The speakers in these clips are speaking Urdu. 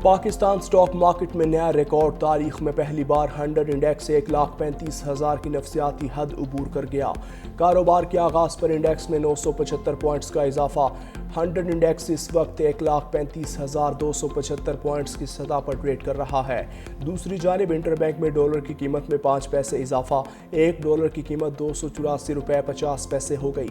پاکستان سٹاک مارکیٹ میں نیا ریکارڈ، تاریخ میں پہلی بار 100 انڈیکس 1,35,000 کی نفسیاتی حد عبور کر گیا۔ کاروبار کے آغاز پر انڈیکس میں 975 پوائنٹس کا اضافہ۔ 100 انڈیکس اس وقت 1,35,275 پوائنٹس کی سطح پر ٹریڈ کر رہا ہے۔ دوسری جانب انٹر بینک میں ڈالر کی قیمت میں 5 پیسے اضافہ، $1 کی قیمت $284.50 ہو گئی۔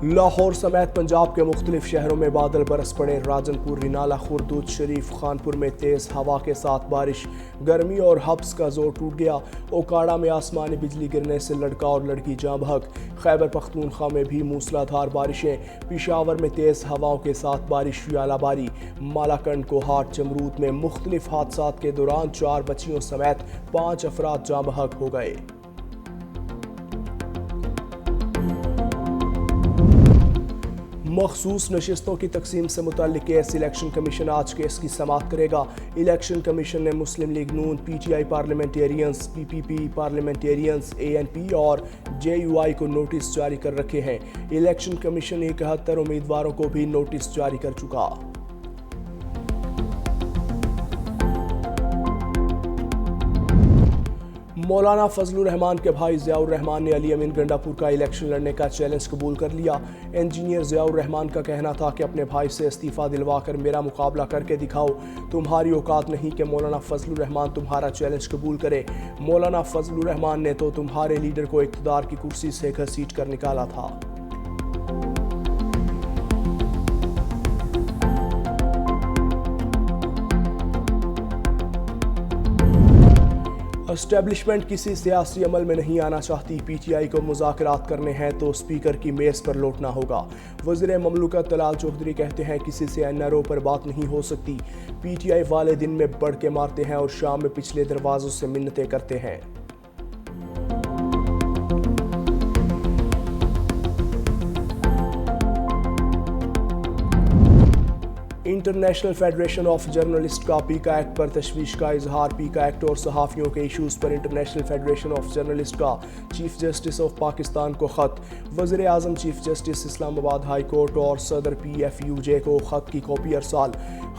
لاہور سمیت پنجاب کے مختلف شہروں میں بادل برس پڑے۔ راجن پور، رینالہ، خردوت شریف، خانپور میں تیز ہوا کے ساتھ بارش، گرمی اور حبس کا زور ٹوٹ گیا۔ اوکاڑہ میں آسمانی بجلی گرنے سے لڑکا اور لڑکی جاں بحق۔ خیبر پختونخوا میں بھی موسلادھار بارشیں، پشاور میں تیز ہواؤں کے ساتھ بارش ہوئی اعلیٰ باری۔ مالاکنڈ، کوہاٹ، چمرود میں مختلف حادثات کے دوران 4 بچیوں سمیت 5 افراد جاں بحق ہو گئے۔ مخصوص نشستوں کی تقسیم سے متعلق کیس، الیکشن کمیشن آج کیس کی سماعت کرے گا۔ الیکشن کمیشن نے مسلم لیگ نون، P T I parliamentarians, P P P parliamentarians, A N P اور جے یو آئی کو نوٹس جاری کر رکھے ہیں۔ الیکشن کمیشن 71 امیدواروں کو بھی نوٹس جاری کر چکا۔ مولانا فضل الرحمان کے بھائی ضیاء الرحمان نے علی امین گنڈا پور کا الیکشن لڑنے کا چیلنج قبول کر لیا۔ انجینئر ضیاء الرحمان کا کہنا تھا کہ اپنے بھائی سے استعفیٰ دلوا کر میرا مقابلہ کر کے دکھاؤ، تمہاری اوقات نہیں کہ مولانا فضل الرحمان تمہارا چیلنج قبول کرے۔ مولانا فضل الرحمان نے تو تمہارے لیڈر کو اقتدار کی کرسی سے گھسیٹ کر نکالا تھا۔ اسٹیبلشمنٹ کسی سیاسی عمل میں نہیں آنا چاہتی، پی ٹی آئی کو مذاکرات کرنے ہیں تو اسپیکر کی میز پر لوٹنا ہوگا۔ وزیر مملکت طلال چودھری کہتے ہیں کسی سے این آر او پر بات نہیں ہو سکتی۔ پی ٹی آئی والے دن میں بڑھ کے مارتے ہیں اور شام میں پچھلے دروازوں سے منتیں کرتے ہیں۔ انٹرنیشنل فیڈریشن آف جرنلسٹ کا پیکا ایکٹ پر تشویش کا اظہار۔ پیکا ایکٹ اور صحافیوں کے issues per international federation of journalist کا چیف جسٹس آف پاکستان کو خط۔ وزیر اعظم، چیف جسٹس اسلام آباد ہائی کورٹ اور صدر پی ایف یو جے کو خط کی کاپی ارسال۔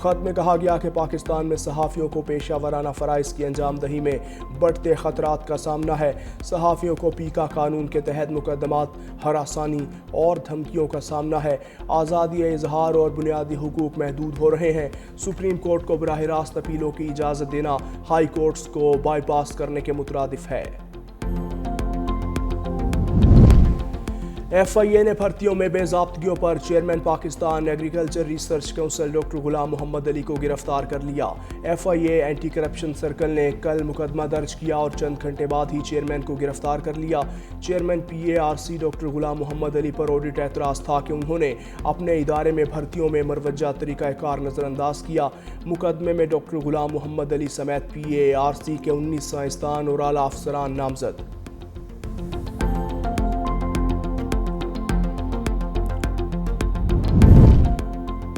خط میں کہا گیا کہ پاکستان میں صحافیوں کو پیشہ ورانہ فرائض کی انجام دہی میں بڑھتے خطرات کا سامنا ہے۔ صحافیوں کو پیکا قانون کے تحت مقدمات، ہراسانی اور دھمکیوں کا سامنا ہے۔ آزادی اظہار اور بنیادی حقوق محدود ہو رہے ہیں۔ سپریم کورٹ کو براہ راست اپیلوں کی اجازت دینا ہائی کورٹس کو بائی پاس کرنے کے مترادف ہے۔ ایف آئی اے نے بھرتیوں میں بے ضابطگیوں پر chairman Pakistan agriculture research council doctor Ghulam Muhammad Ali کو گرفتار کر لیا۔ F I A anti corruption circle نے کل مقدمہ درج کیا اور چند گھنٹے بعد ہی چیئرمین کو گرفتار کر لیا۔ چیئرمین پی اے R C doctor Ghulam Muhammad علی پر آڈٹ اعتراض تھا کہ انہوں نے اپنے ادارے میں بھرتیوں میں مروجہ طریقہ کار نظر انداز کیا۔ مقدمے میں ڈاکٹر غلام محمد علی سمیت پی اے آر سی کے 19 سائنسدان اور اعلیٰ افسران نامزد۔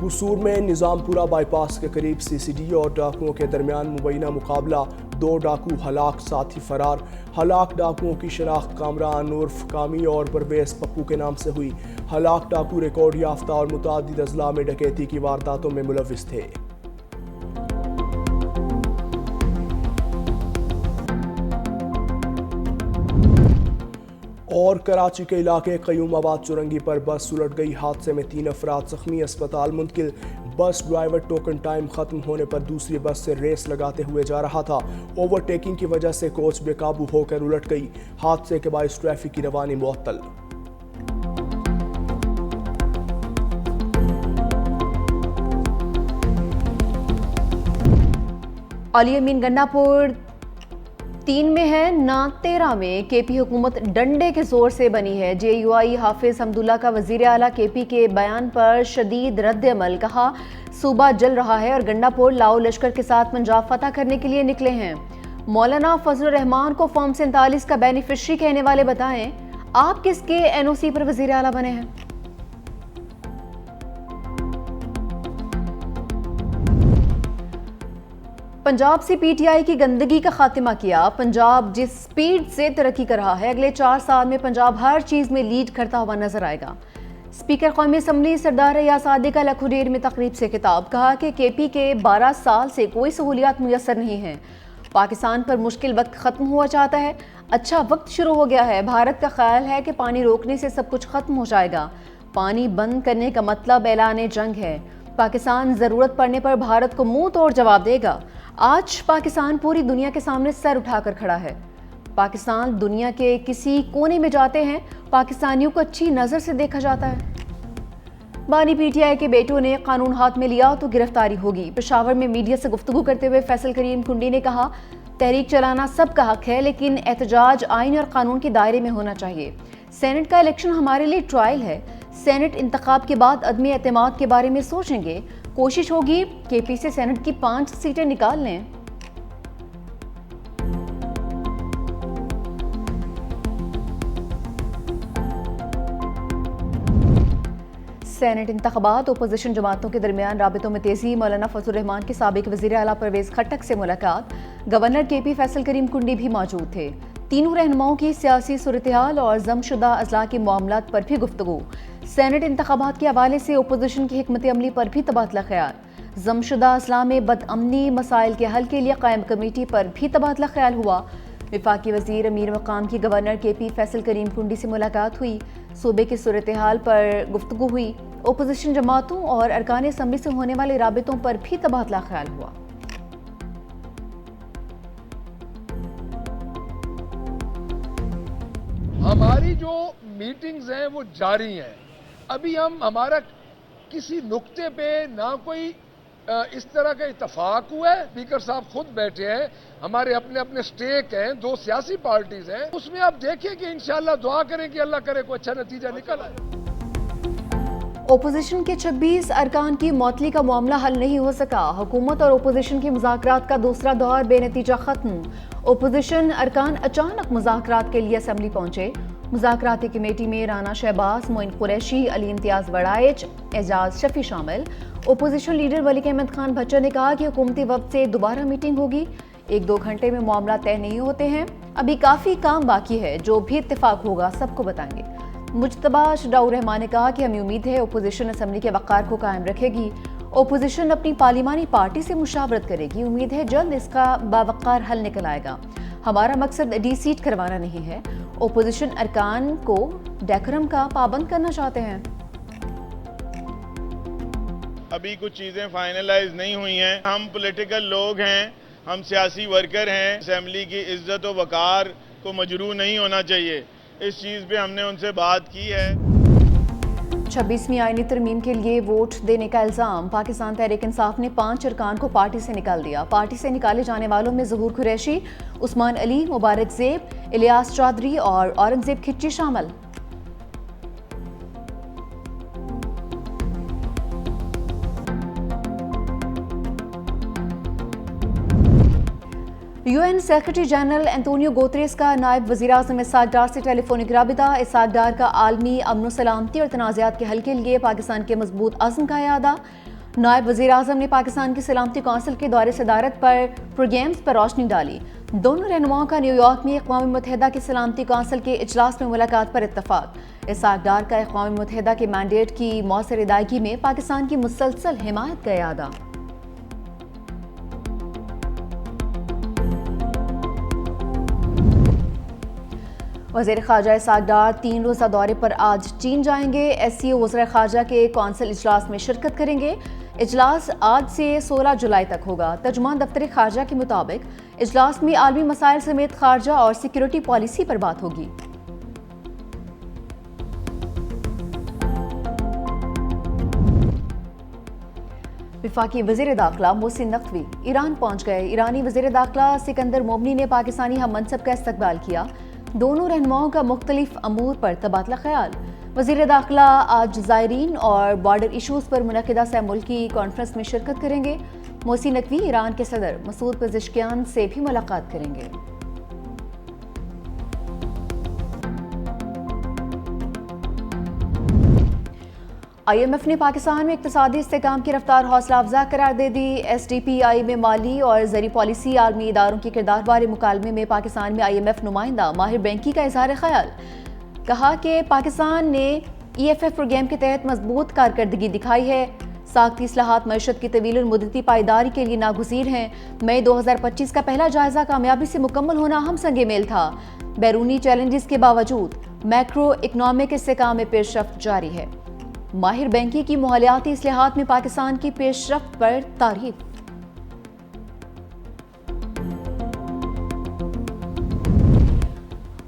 قصور میں نظام پورہ بائی پاس کے قریب سی سی ڈی اور ڈاکوؤں کے درمیان مبینہ مقابلہ، 2 ڈاکو ہلاک، ساتھی فرار۔ ہلاک ڈاکوؤں کی شناخت کامران عرف کامی اور پرویز پپو کے نام سے ہوئی۔ ہلاک ڈاکو ریکارڈ یافتہ اور متعدد اضلاع میں ڈکیتی کی وارداتوں میں ملوث تھے۔ اور کراچی کے علاقے قیوم آباد چورنگی پر بس الٹ گئی، حادثے میں 3 افراد زخمی، اسپتال منتقل۔ بس ڈرائیور ٹوکن ٹائم ختم ہونے پر دوسری بس سے ریس لگاتے ہوئے جا رہا تھا۔ اوور ٹیکنگ کی وجہ سے کوچ بے قابو ہو کر الٹ گئی، حادثے کے باعث ٹریفک کی روانی معطل۔ علی امین گنڈا پور 3 میں ہے نہ 13 میں، کے پی حکومت ڈنڈے کے زور سے بنی ہے۔ جے یو آئی حافظ حمداللہ کا وزیر اعلیٰ کے پی کے بیان پر شدید رد عمل، کہا صوبہ جل رہا ہے اور گنڈا پور لاؤ لشکر کے ساتھ پنجاب فتح کرنے کے لیے نکلے ہیں۔ مولانا فضل الرحمان کو فارم 47 کا بینیفیشری کہنے والے بتائیں آپ کس کے این او سی پر وزیر اعلیٰ بنے ہیں؟ پنجاب سے پی ٹی آئی کی گندگی کا خاتمہ کیا۔ پنجاب جس سپیڈ سے ترقی کر رہا ہے، اگلے 4 سال میں پنجاب ہر چیز میں لیڈ کرتا ہوا نظر آئے گا۔ اسپیکر قومی اسمبلی سردار ریاض عادی کا لکھنؤ میں تقریب سے خطاب، کہا کہ کے پی کے 12 سال سے کوئی سہولیات میسر نہیں ہیں، پاکستان پر مشکل وقت ختم ہوا چاہتا ہے، اچھا وقت شروع ہو گیا ہے، بھارت کا خیال ہے کہ پانی روکنے سے سب کچھ ختم ہو جائے گا، پانی بند کرنے کا مطلب اعلان جنگ ہے، پاکستان ضرورت پڑنے پر بھارت کو منہ توڑ جواب دے گا، آج پاکستان پوری دنیا کے سامنے سر اٹھا کر کھڑا ہے، پاکستان دنیا کے کسی کونے میں جاتے ہیں پاکستانیوں کو اچھی نظر سے دیکھا جاتا ہے۔ بانی پی ٹی آئی کے بیٹوں نے قانون ہاتھ میں لیا تو گرفتاری ہوگی، پشاور میں میڈیا سے گفتگو کرتے ہوئے فیصل کریم کنڈی نے کہا تحریک چلانا سب کا حق ہے لیکن احتجاج آئین اور قانون کے دائرے میں ہونا چاہیے، سینٹ کا الیکشن ہمارے لیے ٹرائل ہے، سینٹ انتخاب کے بعد عدم اعتماد کے بارے میں سوچیں گے، کوشش ہوگی کے پی سے سینٹ کی 5 سیٹیں نکال لیں۔ سینٹ انتخابات، اپوزیشن جماعتوں کے درمیان رابطوں میں تیزی، مولانا فضل الرحمان کے سابق وزیر اعلیٰ پرویز خٹک سے ملاقات، گورنر کے پی فیصل کریم کنڈی بھی موجود تھے، تینوں رہنماؤں کی سیاسی صورتحال اور ضم شدہ اضلاع کے معاملات پر بھی گفتگو، سینٹ انتخابات کے حوالے سے اپوزیشن کی حکمت عملی پر بھی تبادلہ خیال، ضم شدہ اضلاع میں بدامنی مسائل کے حل کے لیے قائم کمیٹی پر بھی تبادلہ خیال ہوا، وفاقی وزیر امیر مقام کی گورنر کے پی فیصل کریم کنڈی سے ملاقات ہوئی، صوبے کی صورتحال پر گفتگو ہوئی، اپوزیشن جماعتوں اور ارکان اسمبلی سے ہونے والے رابطوں پر بھی تبادلہ خیال ہوا۔ ہماری جو میٹنگز ہیں وہ جاری ہیں، ابھی ہمارا کسی نقطے پہ نہ کوئی اس طرح کا اتفاق ہوا ہے، اسپیکر صاحب خود بیٹھے ہیں، ہمارے اپنے اپنے سٹیک ہیں، 2 سیاسی پارٹیز ہیں، اس میں آپ دیکھیں کہ انشاءاللہ دعا کریں کہ اللہ کرے کوئی اچھا نتیجہ نکل آئے۔ اپوزیشن کے 26 ارکان کی معطلی کا معاملہ حل نہیں ہو سکا، حکومت اور اپوزیشن کے مذاکرات کا دوسرا دور بے نتیجہ ختم، اپوزیشن ارکان اچانک مذاکرات کے لیے اسمبلی پہنچے، مذاکراتی کمیٹی میں رانا شہباز، معین قریشی، علی امتیاز وڑائچ، اعجاز شفیع شامل، اپوزیشن لیڈر ولی احمد خان بھچر نے کہا کہ حکومتی وفد سے دوبارہ میٹنگ ہوگی، 1-2 گھنٹے میں معاملہ طے نہیں ہوتے ہیں، ابھی کافی کام باقی ہے، جو بھی اتفاق ہوگا سب کو بتائیں گے۔ مجتبیٰ شجاع الرحمان نے کہا کہ ہمیں امید ہے اپوزیشن اسمبلی کے وقار کو قائم رکھے گی، اپوزیشن اپنی پارلیمانی پارٹی سے مشاورت کرے گی، امید ہے جلد اس کا باوقار حل نکل آئے گا، ہمارا مقصد ڈی سیٹ کروانا نہیں ہے، اپوزیشن ارکان کو ڈیکورم کا پابند کرنا چاہتے ہیں۔ ابھی کچھ چیزیں فائنلائز نہیں ہوئی ہیں، ہم پولیٹیکل لوگ ہیں، ہم سیاسی ورکر ہیں، اسمبلی کی عزت و وقار کو مجروح نہیں ہونا چاہیے، اس چیز پہ ہم نے ان سے بات کی ہے۔ 26ویں آئینی ترمیم کے لیے ووٹ دینے کا الزام، پاکستان تحریک انصاف نے 5 ارکان کو پارٹی سے نکال دیا، پارٹی سے نکالے جانے والوں میں ظہور قریشی، عثمان علی، مبارک زیب، الیاس چودھری اور اورنگزیب کھچی شامل۔ U N secretary general Antonio Guterres کا نائب وزیر اعظم اسحاق ڈار سے ٹیلی فونک رابطہ، اسحاق ڈار کا عالمی امن و سلامتی اور تنازعات کے حل کے لیے پاکستان کے مضبوط عزم کا اعادہ، نائب وزیر اعظم نے پاکستان کی سلامتی کونسل کے دورِ صدارت پر پروگرامز پر روشنی ڈالی، دونوں رہنماؤں کا نیو یارک میں اقوام متحدہ کی سلامتی کونسل کے اجلاس میں ملاقات پر اتفاق، اسحاق ڈار کا اقوام متحدہ کے مینڈیٹ کی مؤثر ادائیگی میں پاکستان کی مسلسل حمایت کا اعادہ۔ وزیر خارجہ اسحاق ڈار 3 روزہ دورے پر آج چین جائیں گے، ایس سی او وزراء خارجہ کے کونسل اجلاس میں شرکت کریں گے، اجلاس آج سے 16 جولائی تک ہوگا، ترجمان دفتر خارجہ کے مطابق اجلاس میں عالمی مسائل سمیت خارجہ اور سیکیورٹی پالیسی پر بات ہوگی۔ وفاقی وزیر داخلہ محسن نقوی ایران پہنچ گئے، ایرانی وزیر داخلہ سکندر مومنی نے پاکستانی ہم منصب کا استقبال کیا، دونوں رہنماؤں کا مختلف امور پر تبادلہ خیال، وزیر داخلہ آج زائرین اور بارڈر ایشوز پر منعقدہ سہ ملکی کانفرنس میں شرکت کریں گے، محسن نقوی ایران کے صدر مسعود پزشکیان سے بھی ملاقات کریں گے۔ آئی ایم ایف نے پاکستان میں اقتصادی استحکام کی رفتار حوصلہ افزا قرار دے دی، ایس ڈی پی آئی میں مالی اور زرعی پالیسی عالمی اداروں کے کردار بارے مکالمے میں پاکستان میں آئی ایم ایف نمائندہ ماہر بینکی کا اظہار خیال، کہا کہ پاکستان نے EFF پروگرام کے تحت مضبوط کارکردگی دکھائی ہے. ساختی اصلاحات معیشت کی طویل المدتی پائیداری کے لیے ناگزیر ہیں. مئی 2025 کا پہلا جائزہ کامیابی سے مکمل ہونا اہم سنگ میل تھا. بیرونی چیلنجز کے باوجود میکرو اکنامک استحکام میں پیش رفت جاری ہے. ماہر بینکی کی مالیاتی اصلاحات میں پاکستان کی پیش رفت پر تعریف.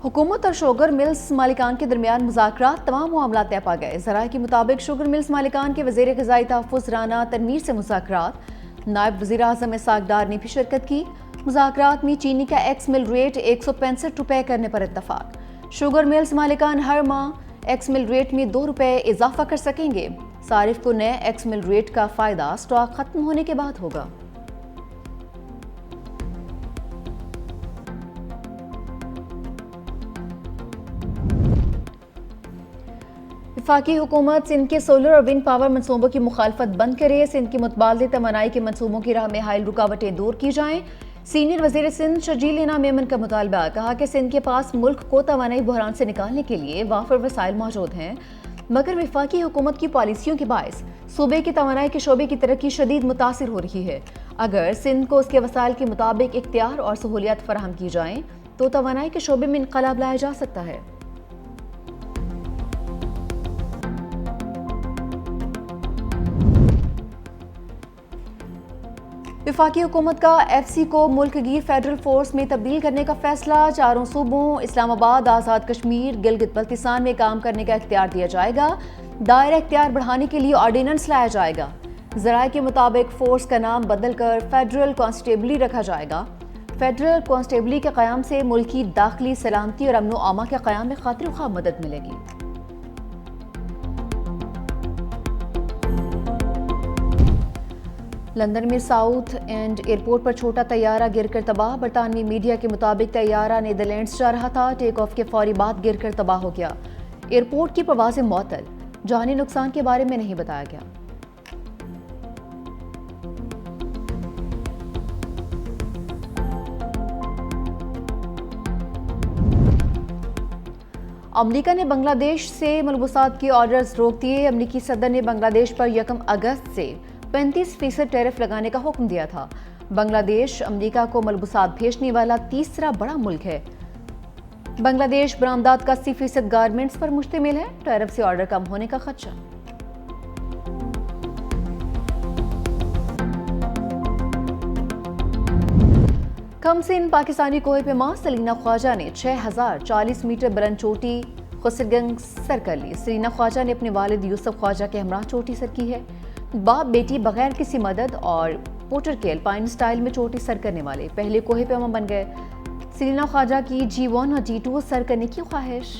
حکومت اور شوگر ملز مالکان کے درمیان مذاکرات تمام معاملات طے پا گئے. ذرائع کے مطابق شوگر ملز مالکان کے وزیر غذائی تحفظ رانا تنویر سے مذاکرات. نائب وزیر اعظم اسحاق ڈار نے بھی شرکت کی. مذاکرات میں چینی کا ایکس مل ریٹ 165 روپے کرنے پر اتفاق. شوگر ملز مالکان ہر ماہ ایکس مل ریٹ میں 2 روپے اضافہ کر سکیں گے. صارف کو نئے ایکس مل ریٹ کا فائدہ سٹاک ختم ہونے کے بعد ہوگا. وفاقی حکومت سندھ کے سولر اور ونڈ پاور منصوبوں کی مخالفت بند کرے. سندھ کی متبادل توانائی کے منصوبوں کی راہ میں حائل رکاوٹیں دور کی جائیں. سینئر وزیر سندھ شرجیل انعام میمن کا مطالبہ. کہا کہ سندھ کے پاس ملک کو توانائی بحران سے نکالنے کے لیے وافر وسائل موجود ہیں، مگر وفاقی حکومت کی پالیسیوں کے باعث صوبے کی توانائی کے شعبے کی ترقی شدید متاثر ہو رہی ہے. اگر سندھ کو اس کے وسائل کے مطابق اختیار اور سہولیات فراہم کی جائیں تو توانائی کے شعبے میں انقلاب لایا جا سکتا ہے. وفاقی حکومت کا FC کو ملک گیر فیڈرل فورس میں تبدیل کرنے کا فیصلہ. 4 صوبوں اسلام آباد، آزاد کشمیر، گلگت بلتستان میں کام کرنے کا اختیار دیا جائے گا. دائرہ اختیار بڑھانے کے لیے آرڈیننس لایا جائے گا. ذرائع کے مطابق فورس کا نام بدل کر فیڈرل کانسٹیبلی رکھا جائے گا. فیڈرل کانسٹیبلی کے قیام سے ملکی داخلی سلامتی اور امن و امان کے قیام میں خاطر خواہ مدد ملے گی. لندن میں ساؤتھ اینڈ ایئرپورٹ پر چھوٹا طیارہ گر کر تباہ. برطانوی میڈیا کے مطابق طیارہ نیدرلینڈز جا رہا تھا. ٹیک آف کے فوری بعد گر کر تباہ ہو گیا. ایئرپورٹ کی پروازیں معطل. جانی نقصان کے بارے میں نہیں بتایا گیا. امریکہ نے بنگلہ دیش سے ملبوسات کے آرڈرز روک دیے. امریکی صدر نے بنگلہ دیش پر 1 اگست سے 35% ٹیرف لگانے کا حکم دیا تھا. بنگلہ دیش امریکہ کو ملبوسات بھیجنے والا تیسرا بڑا ملک ہے. بنگلہ دیش برآمدات کا 80% گارمنٹس پر مشتمل ہے. ٹیرف سے آرڈر کم ہونے کا خدشہ. کم سن پاکستانی کوہ پیما سلینا خواجہ نے 6040 میٹر بلند چوٹی خسرگنگ سر کر لی. سلینا خواجہ نے اپنے والد یوسف خواجہ کے ہمراہ چوٹی سر کی ہے. باپ بیٹی بغیر کسی مدد اور پوٹر کے الپائن سٹائل میں چوٹی سر کرنے والے پہلے کوہ پیما بن گئے. سلینا خواجہ کی G1 اور G2 سر کرنے کی خواہش.